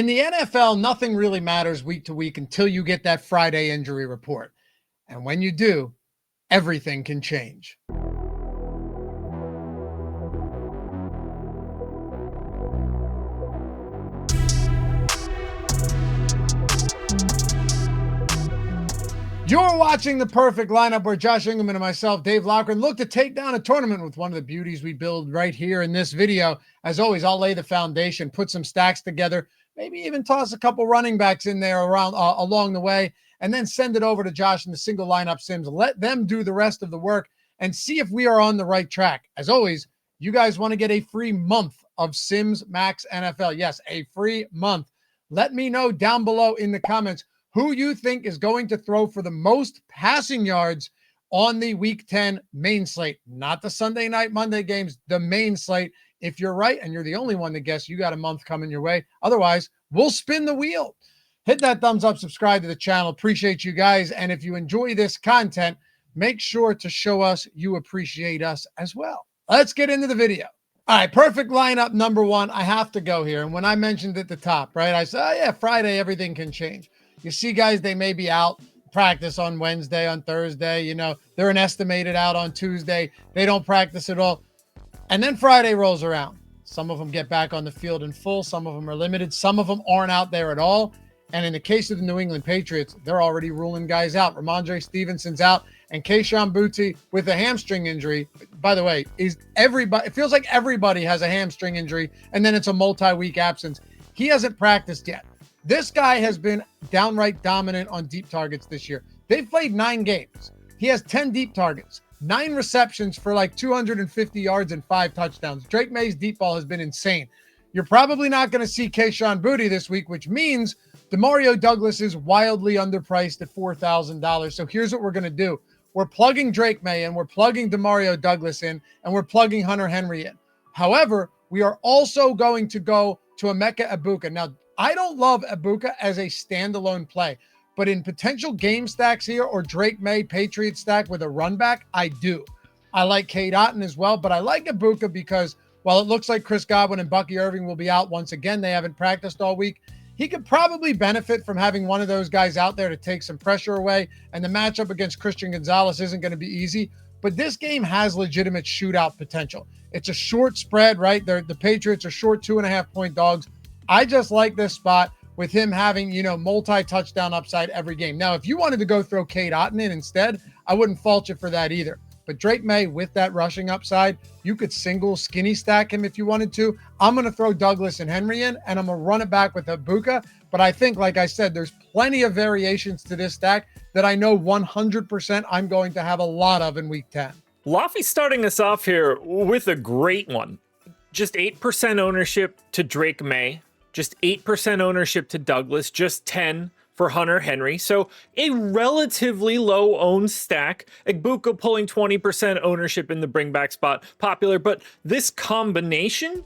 In the NFL, nothing really matters week to week until you get that Friday injury report. And when you do, everything can change. You're watching The Perfect Lineup, where Josh Engleman and myself, Dave Loughran, look to take down a tournament with one of the beauties we build right here in this video. As always, I'll lay the foundation, put some stacks together, maybe even toss a couple running backs in there around along the way, and then send it over to Josh in the single lineup sims. Let them do the rest of the work and see if we are on the right track. As always, you guys want to get a free month of Sims Max NFL. Yes, a free month. Let me know down below in the comments who you think is going to throw for the most passing yards on the Week 10 main slate. Not the Sunday night, Monday games, the main slate. If you're right and you're the only one to guess, you got a month coming your way. Otherwise, we'll spin the wheel. Hit that thumbs up, subscribe to the channel. Appreciate you guys. And if you enjoy this content, make sure to show us you appreciate us as well. Let's get into the video. All right, perfect lineup number one. I have to go here. And when I mentioned at the top, right, I said, oh, yeah, Friday, everything can change. You see guys, they may be out practice on Wednesday, on Thursday, you know, they're an estimated out on Tuesday. They don't practice at all. And then Friday rolls around. Some of them get back on the field in full. Some of them are limited. Some of them aren't out there at all. And in the case of the New England Patriots, they're already ruling guys out. Ramondre Stevenson's out, and Kayshon Boutte with a hamstring injury. By the way, it feels like everybody has a hamstring injury, and then it's a multi-week absence. He hasn't practiced yet. This guy has been downright dominant on deep targets this year. They've played 9 games. He has 10 deep targets, 9 receptions for like 250 yards and 5 touchdowns. Drake May's deep ball has been insane. You're probably not going to see Kayshon Boutte this week, which means Demario Douglas is wildly underpriced at $4,000. So here's what we're going to do. We're plugging Drake May in, we're plugging Demario Douglas in, and we're plugging Hunter Henry in. However, we are also going to go to Emeka Egbuka. Now, I don't love Egbuka as a standalone play, but in potential game stacks here or Drake May Patriots stack with a run back, I do. I like Cade Otton as well, but I like Egbuka because while it looks like Chris Godwin and Bucky Irving will be out once again, they haven't practiced all week. He could probably benefit from having one of those guys out there to take some pressure away, and the matchup against Christian Gonzalez isn't going to be easy, but this game has legitimate shootout potential. It's a short spread, right? The Patriots are short 2.5-point dogs. I just like this spot with him having, you know, multi-touchdown upside every game. Now, if you wanted to go throw Cade Otton in instead, I wouldn't fault you for that either. But Drake May, with that rushing upside, you could single skinny stack him if you wanted to. I'm going to throw Douglas and Henry in, and I'm going to run it back with Egbuka. But I think, like I said, there's plenty of variations to this stack that I know 100% I'm going to have a lot of in Week 10. Loughy starting us off here with a great one. Just 8% ownership to Drake May. Just 8% ownership to Douglas, just 10 for Hunter Henry. So a relatively low owned stack. Egbuka pulling 20% ownership in the bring back spot. Popular, but this combination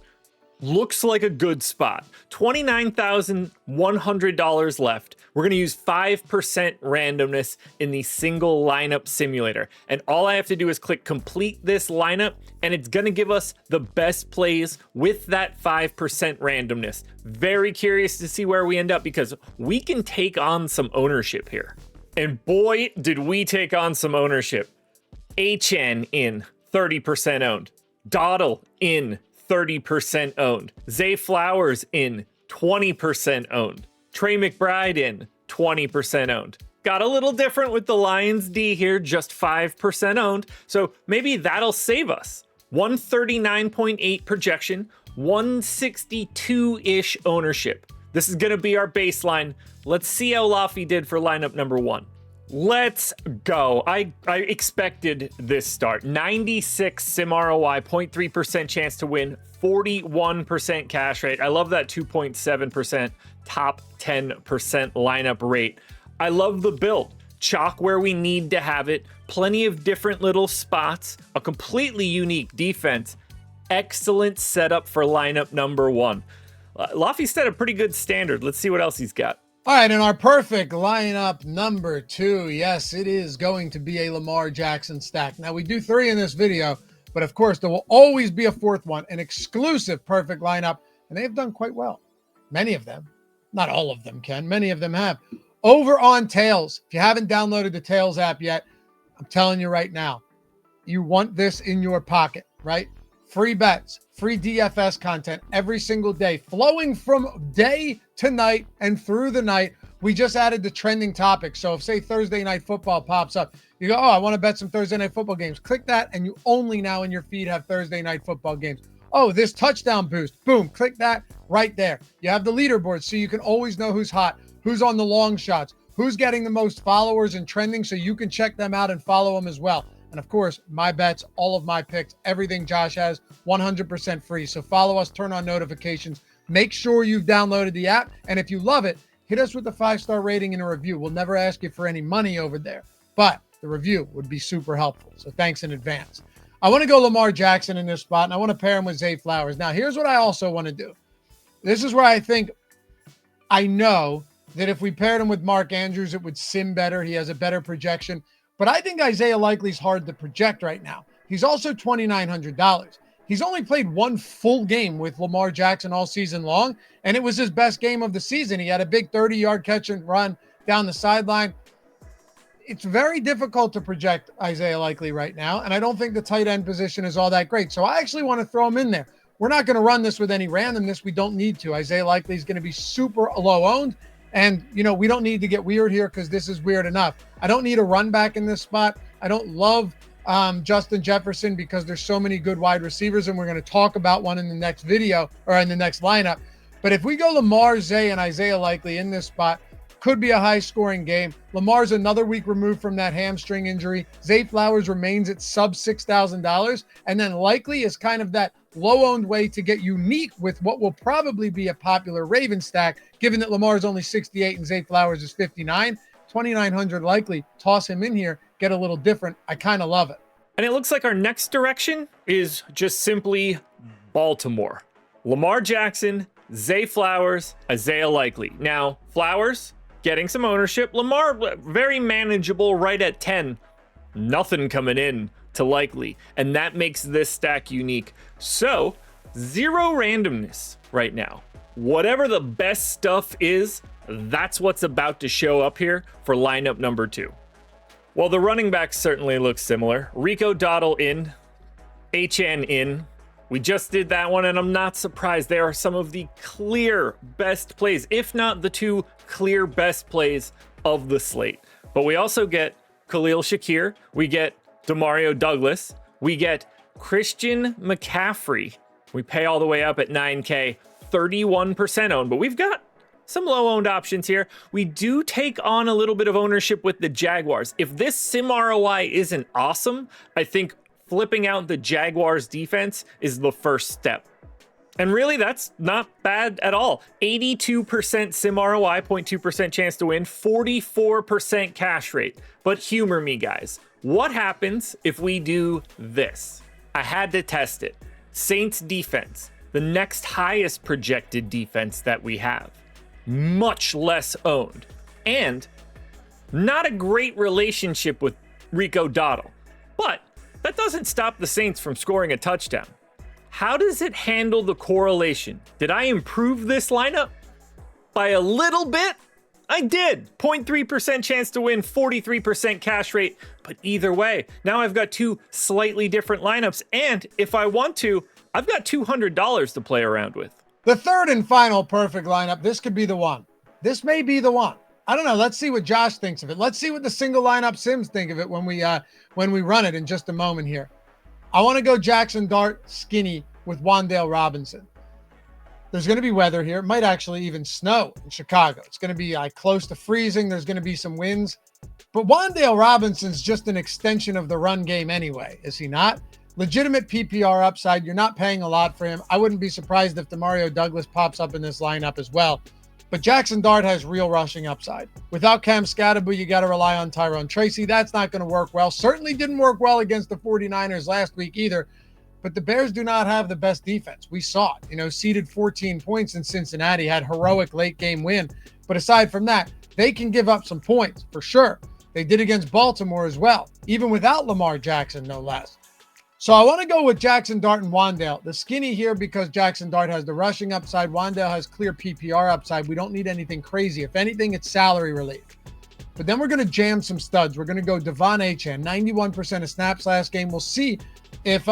looks like a good spot. $29,100 left. We're going to use 5% randomness in the single lineup simulator. And all I have to do is click complete this lineup, and it's going to give us the best plays with that 5% randomness. Very curious to see where we end up because we can take on some ownership here. And boy, did we take on some ownership. HN in 30% owned. Dawdle in 30% owned. Zay Flowers in 20% owned. Trey McBride in 20% owned. Got a little different with the Lions D here, just 5% owned. So maybe that'll save us. 139.8 projection, 162-ish ownership. This is going to be our baseline. Let's see how Loughy did for lineup number 1. Let's go. I expected this start. 96 sim ROI, 0.3% chance to win, 41% cash rate. I love that 2.7% top 10% lineup rate. I love the build. Chalk where we need to have it. Plenty of different little spots. A completely unique defense. Excellent setup for lineup number 1. Loughy set a pretty good standard. Let's see what else he's got. All right, in our perfect lineup number 2, yes, it is going to be a Lamar Jackson stack. Now, we do 3 in this video, but of course, there will always be a 4th one, an exclusive perfect lineup, and they've done quite well. Many of them. Not all of them can. Many of them have. Over on Tails. If you haven't downloaded the Tails app yet, I'm telling you right now, you want this in your pocket, right? Free bets, free DFS content every single day, flowing from day to night and through the night. We just added the trending topic. So if, say, Thursday Night Football pops up, you go, oh, I want to bet some Thursday Night Football games. Click that, and you only now in your feed have Thursday Night Football games. Oh, this touchdown boost. Boom, click that right there. You have the leaderboard, so you can always know who's hot, who's on the long shots, who's getting the most followers and trending, so you can check them out and follow them as well. And of course, my bets, all of my picks, everything Josh has, 100% free. So follow us, turn on notifications. Make sure you've downloaded the app. And if you love it, hit us with a 5-star rating and a review. We'll never ask you for any money over there, but the review would be super helpful. So thanks in advance. I want to go Lamar Jackson in this spot, and I want to pair him with Zay Flowers. Now, here's what I also want to do. This is where I know that if we paired him with Mark Andrews, it would sim better. He has a better projection. But I think Isaiah Likely's hard to project right now. He's also $2,900. He's only played one full game with Lamar Jackson all season long, and it was his best game of the season. He had a big 30-yard catch and run down the sideline. It's very difficult to project Isaiah Likely right now, and I don't think the tight end position is all that great. So I actually want to throw him in there. We're not going to run this with any randomness. We don't need to. Isaiah Likely is going to be super low-owned. And, we don't need to get weird here because this is weird enough. I don't need a run back in this spot. I don't love Justin Jefferson because there's so many good wide receivers, and we're going to talk about one in the next video or in the next lineup. But if we go Lamar, Zay, and Isaiah Likely in this spot, could be a high-scoring game. Lamar's another week removed from that hamstring injury. Zay Flowers remains at sub $6,000. And then Likely is kind of that low-owned way to get unique with what will probably be a popular Raven stack, given that Lamar is only 68 and Zay Flowers is 59. 2,900 Likely. Toss him in here, get a little different. I kind of love it. And it looks like our next direction is just simply Baltimore. Lamar Jackson, Zay Flowers, Isaiah Likely. Now, Flowers getting some ownership. Lamar, very manageable, right at 10. Nothing coming in to Likely, and that makes this stack unique. So, zero randomness right now. Whatever the best stuff is, that's what's about to show up here for lineup number 2. Well, the running backs certainly look similar. Rico Dowdle in, HN in. We just did that one, and I'm not surprised. They are some of the clear best plays, if not the 2 clear best plays of the slate. But we also get Khalil Shakir. We get Demario Douglas. We get Christian McCaffrey. We pay all the way up at 9K, 31% owned, but we've got some low-owned options here. We do take on a little bit of ownership with the Jaguars. If this sim ROI isn't awesome, I think flipping out the Jaguars defense is the first step. And really, that's not bad at all. 82% sim ROI, 0.2% chance to win, 44% cash rate. But humor me, guys. What happens if we do this? I had to test it. Saints defense, the next highest projected defense that we have. Much less owned. And not a great relationship with Rico Dowdle. But that doesn't stop the Saints from scoring a touchdown. How does it handle the correlation? Did I improve this lineup? By a little bit? I did. 0.3% chance to win, 43% cash rate. But either way, now I've got 2 slightly different lineups. And if I want to, I've got $200 to play around with. The third and final perfect lineup. This could be the one. This may be the one. I don't know. Let's see what Josh thinks of it. Let's see what the single lineup sims think of it when we run it in just a moment here. I want to go Jackson Dart skinny with Wan'Dale Robinson. There's going to be weather here. It might actually even snow in Chicago. It's going to be close to freezing. There's going to be some winds. But Wan'Dale Robinson's just an extension of the run game anyway, is he not? Legitimate PPR upside. You're not paying a lot for him. I wouldn't be surprised if Demario Douglas pops up in this lineup as well. But Jackson Dart has real rushing upside. Without Cam Scatterby, you got to rely on Tyrone Tracy. That's not going to work well. Certainly didn't work well against the 49ers last week either. But the Bears do not have the best defense. We saw it. Ceded 14 points in Cincinnati, had heroic late game win. But aside from that, they can give up some points for sure. They did against Baltimore as well, even without Lamar Jackson, no less. So I want to go with Jackson Dart and Wandale. The skinny here because Jackson Dart has the rushing upside. Wandale has clear PPR upside. We don't need anything crazy. If anything, it's salary relief. But then we're going to jam some studs. We're going to go Devon Achane, 91% of snaps last game. We'll see if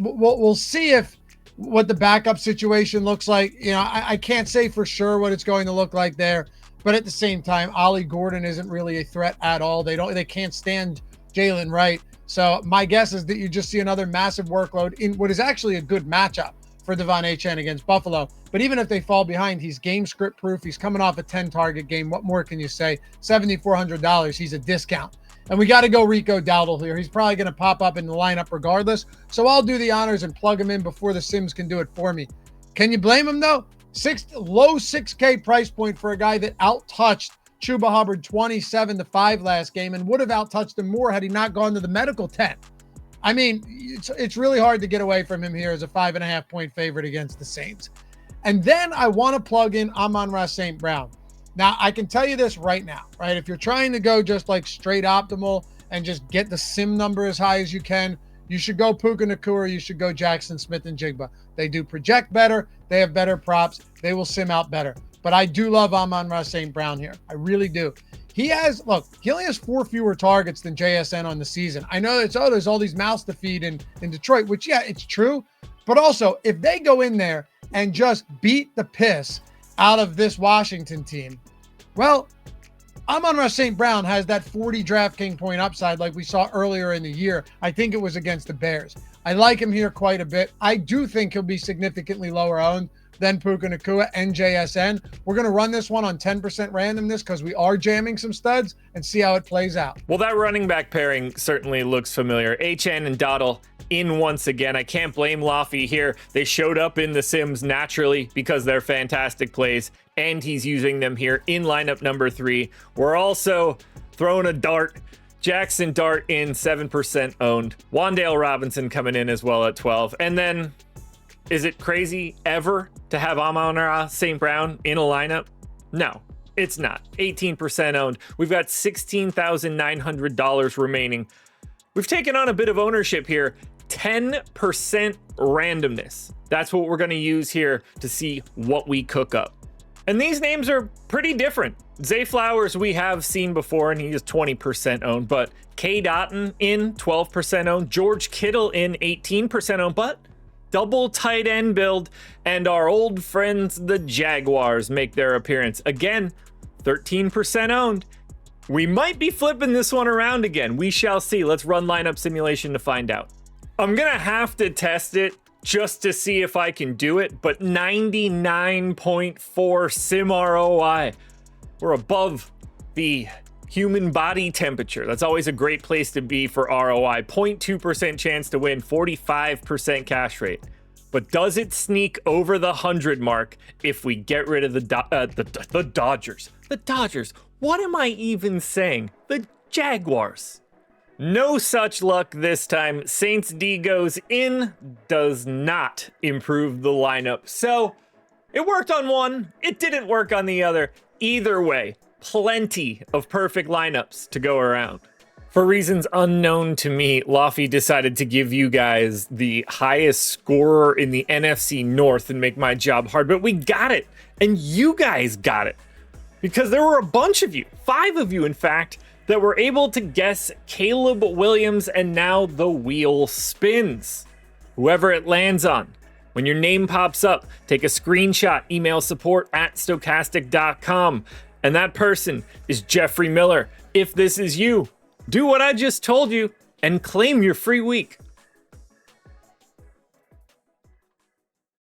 we'll see if what the backup situation looks like. You know, I can't say for sure what it's going to look like there, but at the same time, Ollie Gordon isn't really a threat at all. They can't stand Jalen Wright. So my guess is that you just see another massive workload in what is actually a good matchup for Devon Achane against Buffalo. But even if they fall behind, he's game script proof. He's coming off a 10-target game. What more can you say? $7,400. He's a discount. And we got to go Rico Dowdle here. He's probably going to pop up in the lineup regardless. So I'll do the honors and plug him in before the Sims can do it for me. Can you blame him though? Low 6K price point for a guy that out-touched Chuba Hubbard 27-5 last game and would have out-touched him more had he not gone to the medical tent. I mean, it's really hard to get away from him here as a 5.5-point favorite against the Saints. And then I want to plug in Amon-Ra St. Brown. Now, I can tell you this right now, right? If you're trying to go just like straight optimal and just get the sim number as high as you can, you should go Puka Nacua, you should go Jackson Smith and Jigba. They do project better. They have better props. They will sim out better. But I do love Amon-Ra St. Brown here. I really do. He only has 4 fewer targets than JSN on the season. I know there's all these mouths to feed in Detroit, which, yeah, it's true. But also, if they go in there and just beat the piss out of this Washington team, well, Amon-Ra St. Brown has that 40 DraftKings point upside like we saw earlier in the year. I think it was against the Bears. I like him here quite a bit. I do think he'll be significantly lower owned than Puka Nacua and JSN. We're going to run this one on 10% randomness because we are jamming some studs and see how it plays out. Well, that running back pairing certainly looks familiar. Achane and Dottle in once again. I can't blame Loughy here. They showed up in the Sims naturally because they're fantastic plays, and he's using them here in lineup number 3. We're also throwing a dart. Jackson Dart in 7% owned. Wandale Robinson coming in as well at 12. And then, is it crazy ever to have Amon-Ra St. Brown in a lineup? No, it's not. 18% owned. We've got $16,900 remaining. We've taken on a bit of ownership here. 10% randomness. That's what we're going to use here to see what we cook up. And these names are pretty different. Zay Flowers we have seen before, and he is 20% owned, but K. Dotton in 12% owned, George Kittle in 18% owned, but double tight end build, and our old friends the Jaguars make their appearance. Again, 13% owned. We might be flipping this one around again. We shall see. Let's run lineup simulation to find out. I'm gonna have to test it just to see if I can do it, but 99.4 sim ROI. We're above the human body temperature. That's always a great place to be for ROI. 0.2% chance to win, 45% cash rate. But does it sneak over the 100 mark if we get rid of the Dodgers? The Dodgers. What am I even saying? The Jaguars. No such luck this time. Saints D goes in, does not improve the lineup. So it worked on one, it didn't work on the other. Either way, plenty of perfect lineups to go around. For reasons unknown to me, Loughy decided to give you guys the highest scorer in the NFC North and make my job hard, but we got it, and you guys got it. Because there were a bunch of you, 5 of you in fact, that were able to guess Caleb Williams, and now the wheel spins. Whoever it lands on, when your name pops up, take a screenshot, email support@stokastic.com, and that person is Jeffrey Miller. If this is you, do what I just told you and claim your free week.